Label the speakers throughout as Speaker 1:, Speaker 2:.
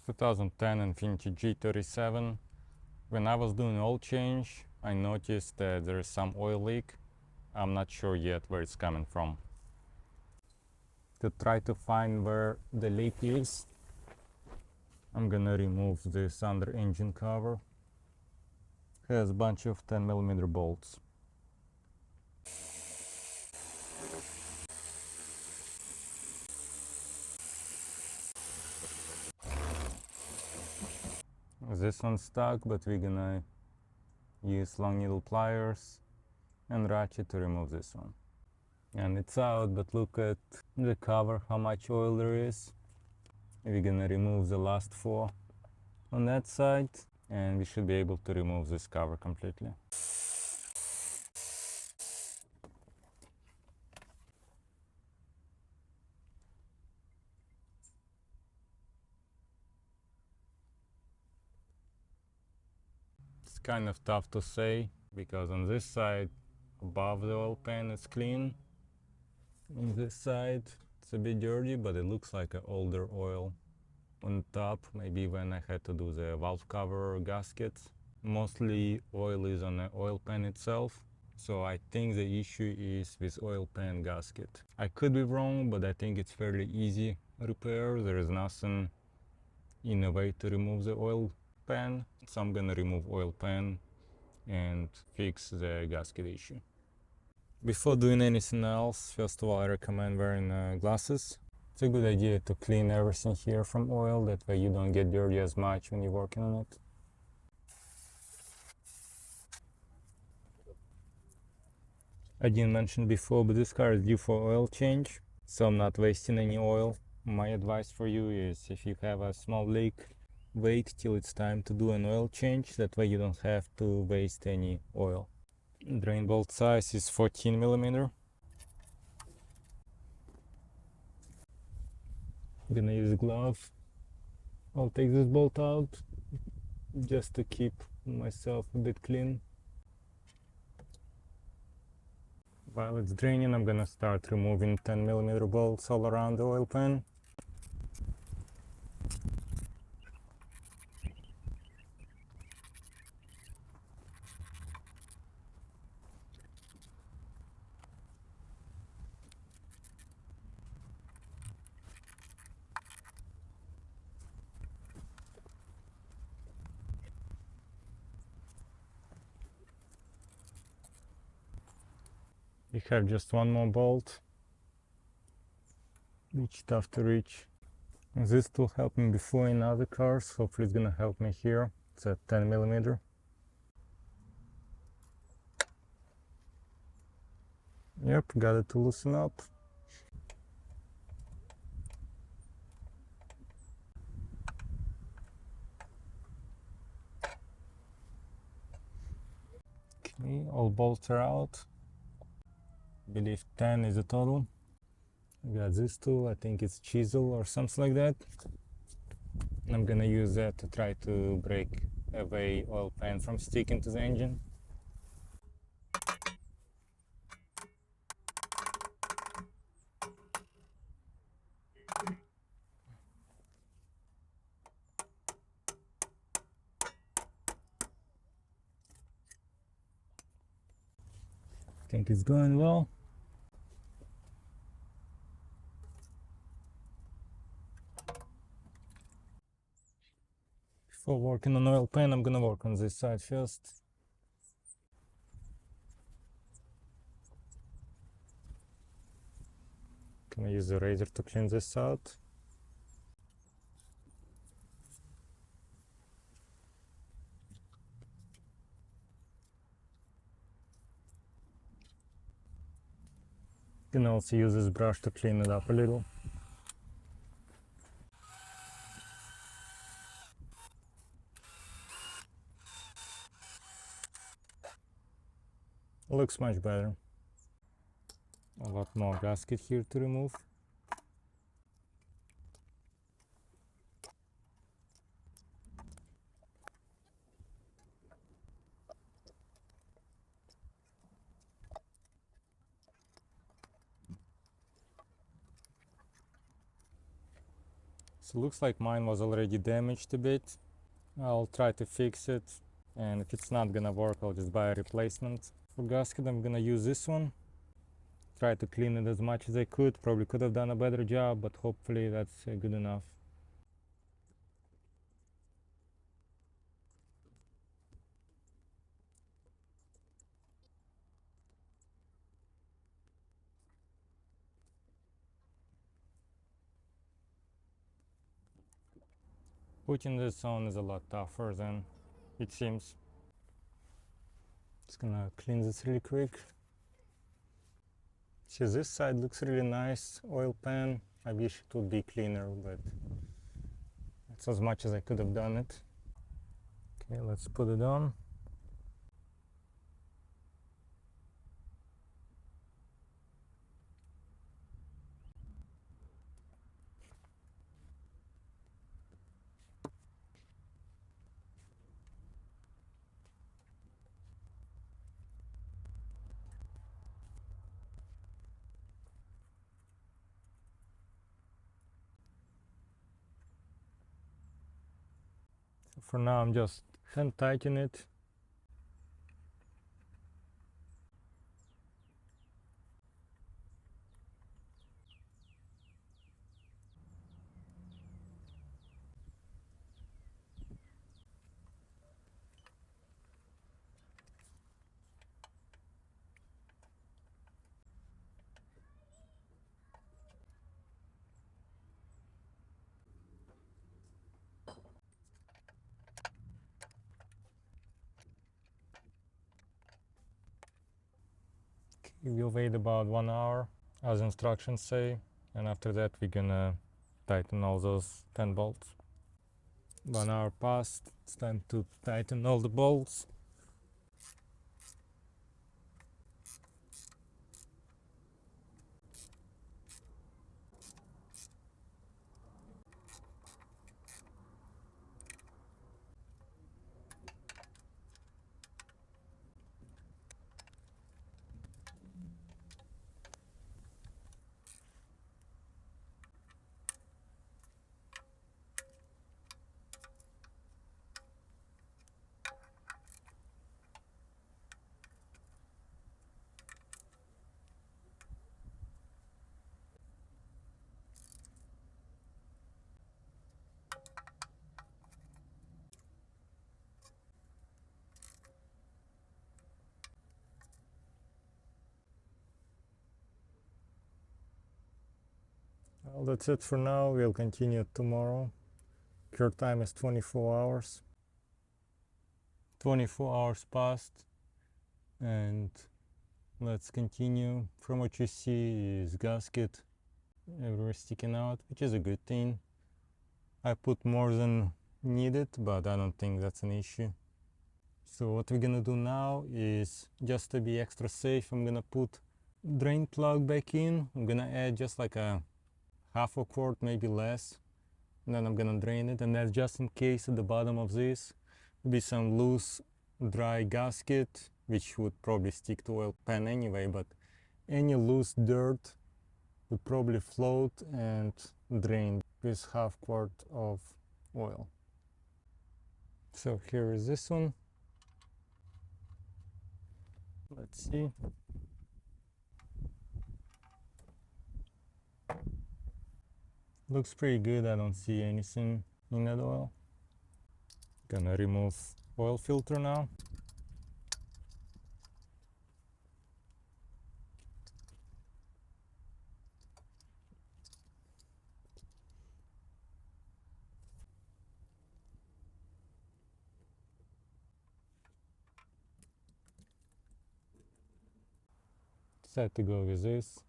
Speaker 1: 2010 Infiniti G37. When I was doing oil change, I noticed that there is some oil leak. I'm not sure yet where it's coming from. To try to find where the leak is, I'm gonna remove this under engine cover. It has a bunch of 10mm bolts. This one's stuck, but we're gonna use long needle pliers and ratchet to remove this one. And it's out, but look at the cover, how much oil there is. We're gonna remove the last 4 on that side, and we should be able to remove this cover completely. It's kind of tough to say, because on this side above the oil pan it's clean. On this side it's a bit dirty, but it looks like an older oil. On top, maybe when I had to do the valve cover gasket. Mostly oil is on the oil pan itself, so I think the issue is with oil pan gasket. I could be wrong, but I think it's fairly easy repair. There is nothing in a way to remove the oil pan, so I'm gonna remove oil pan and fix the gasket issue. Before doing anything else, first of all, I recommend wearing glasses. It's a good idea to clean everything here from oil, that way you don't get dirty as much when you're working on it. I didn't mention before, but this car is due for oil change, so I'm not wasting any oil. My advice for you is, if you have a small leak, wait till it's time to do an oil change, that way you don't have to waste any oil. Drain bolt size is 14mm. I'm gonna use a glove. I'll take this bolt out just to keep myself a bit clean. While it's draining, I'm gonna start removing 10mm bolts all around the oil pan. We have just one more bolt, which is tough to reach. This tool helped me before in other cars, hopefully it's gonna help me here. It's a 10mm. Yep, got it to loosen up. Okay, all bolts are out. I believe 10 is the total. We got this tool, I think it's chisel or something like that. I'm gonna use that to try to break away oil pan from sticking to the engine. I think it's going well. Before working on oil pan, I'm gonna work on this side first. Can I use the razor to clean this out? Can also use this brush to clean it up a little. Looks much better. A lot more gasket here to remove. So looks like mine was already damaged a bit. I'll try to fix it, and if it's not gonna work, I'll just buy a replacement. For gasket, I'm gonna use this one. Try to clean it as much as I could. Probably could have done a better job, but hopefully that's good enough. Putting this on is a lot tougher than it seems. Just gonna clean this really quick. See, this side looks really nice, oil pan. I wish it would be cleaner, but it's as much as I could have done it. Okay, let's put it on. So for now, I'm just hand tightening it. We'll wait about 1 hour, as instructions say, and after that we're gonna tighten all those 10 bolts. 1 hour passed, it's time to tighten all the bolts. Well, that's it for now. We'll continue tomorrow. Cure time is 24 hours. 24 hours passed, and let's continue. From what you see is gasket everywhere sticking out, which is a good thing. I put more than needed, but I don't think that's an issue. So what we're gonna do now is, just to be extra safe, I'm gonna put drain plug back in. I'm gonna add just like a half a quart, maybe less, and then I'm gonna drain it. And that's just in case at the bottom of this will be some loose dry gasket, which would probably stick to oil pan anyway, but any loose dirt would probably float and drain this half quart of oil. So here is this one. Let's see. Looks pretty good. I don't see anything in that oil. Gonna remove oil filter now. Decide to go with this.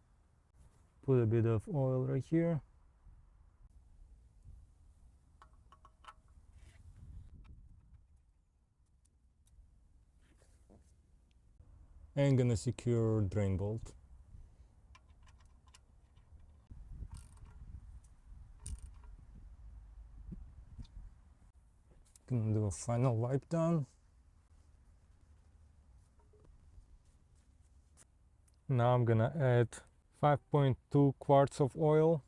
Speaker 1: Put a bit of oil right here. And gonna secure drain bolt. Gonna do a final wipe down. Now I'm gonna add 5.2 quarts of oil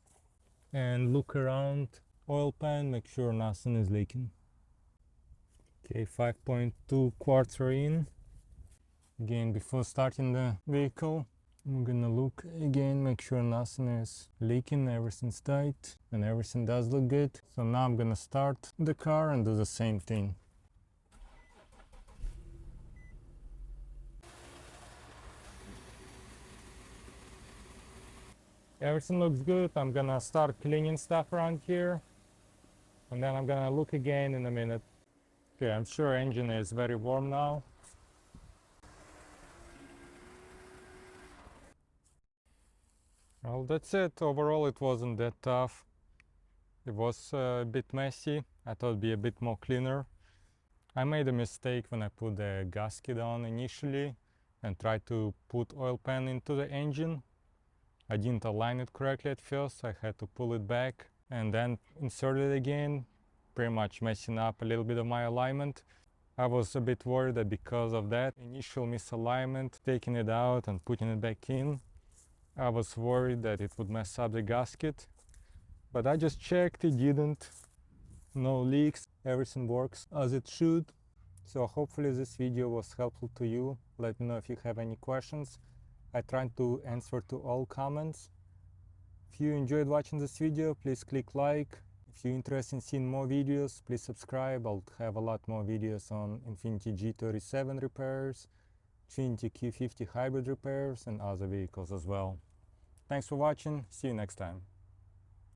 Speaker 1: and look around oil pan, make sure nothing is leaking. Okay, 5.2 quarter in. Again, before starting the vehicle, I'm gonna look again, make sure nothing is leaking, everything's tight, and everything does look good. So now I'm gonna start the car and do the same thing. Everything looks good. I'm gonna start cleaning stuff around here, and then I'm gonna look again in a minute. Okay, I'm sure engine is very warm now. Well, that's it. Overall, it wasn't that tough. It was a bit messy. I thought it'd be a bit more cleaner. I made a mistake when I put the gasket on initially and tried to put oil pan into the engine. I didn't align it correctly at first. I had to pull it back and then insert it again, pretty much messing up a little bit of my alignment. I was a bit worried that because of that initial misalignment, taking it out and putting it back in, I was worried that it would mess up the gasket. But I just checked, it didn't. No leaks, everything works as it should. So hopefully this video was helpful to you. Let me know if you have any questions. I tried to answer to all comments. If you enjoyed watching this video, please click like. If you're interested in seeing more videos, please subscribe. I'll have a lot more videos on Infiniti G37 repairs, Infiniti Q50 hybrid repairs, and other vehicles as well. Thanks for watching. See you next time.